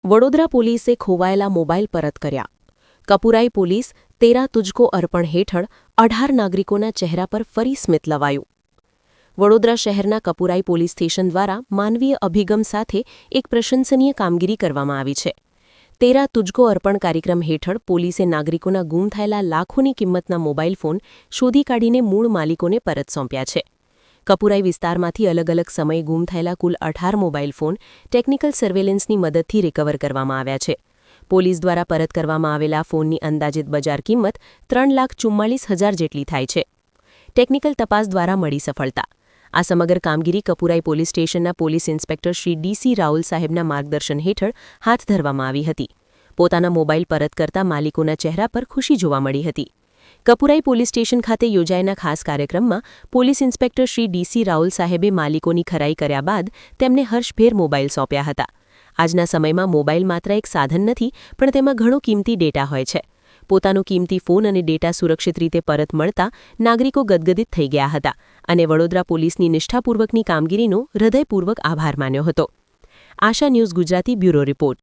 વડોદરા પોલીસે ખોવાયેલા મોબાઈલ પરત કર્યા. કપુરાઈ પોલીસ તેરા તુજકો અર્પણ હેઠળ 18 નાગરિકોના ચહેરા પર ફરી સ્મિત લવાયું. વડોદરા શહેરના કપુરાઈ પોલીસ સ્ટેશન દ્વારા માનવીય અભિગમ સાથે એક પ્રશંસનીય કામગીરી કરવામાં આવી છે. તેરા તુજકો અર્પણ કાર્યક્રમ હેઠળ પોલીસે નાગરિકોના ગુમ થયેલા લાખોની કિંમતના મોબાઈલ ફોન શોધી કાઢીને મૂળ માલિકોને પરત સોંપ્યા છે. કપુરાઈ વિસ્તારમાંથી અલગ અલગ સમયે ગુમ થયેલા કુલ 18 મોબાઈલ ફોન ટેકનિકલ સર્વેલન્સની મદદથી રિકવર કરવામાં આવ્યા છે. પોલીસ દ્વારા પરત કરવામાં આવેલા ફોનની અંદાજિત બજાર કિંમત 3,44,000 જેટલી થાય છે. ટેકનિકલ તપાસ દ્વારા મળી સફળતા. આ સમગ્ર કામગીરી કપુરાઈ પોલીસ સ્ટેશનના પોલીસ ઇન્સ્પેક્ટર શ્રી ડી.સી. રાઉલ સાહેબના માર્ગદર્શન હેઠળ હાથ ધરવામાં આવી હતી. પોતાના મોબાઈલ પરત કરતા માલિકોના ચહેરા પર ખુશી જોવા મળી હતી. કપુરાઈ પોલીસ સ્ટેશન ખાતે યોજાયેલા ખાસ કાર્યક્રમમાં પોલીસ ઇન્સ્પેક્ટર શ્રી ડી.સી. રાઉલ સાહેબે માલિકોની ખરાઈ કર્યા બાદ તેમને હર્ષભેર મોબાઈલ સોંપ્યા હતા. આજના સમયમાં મોબાઈલ માત્ર એક સાધન નથી, પણ તેમાં ઘણો કિંમતી ડેટા હોય છે. પોતાનો કિંમતી ફોન અને ડેટા સુરક્ષિત રીતે પરત મળતા નાગરિકો ગદગદિત થઈ ગયા હતા અને વડોદરા પોલીસની નિષ્ઠાપૂર્વકની કામગીરીનો હૃદયપૂર્વક આભાર માન્યો હતો. આશા ન્યૂઝ ગુજરાતી બ્યુરો રિપોર્ટ.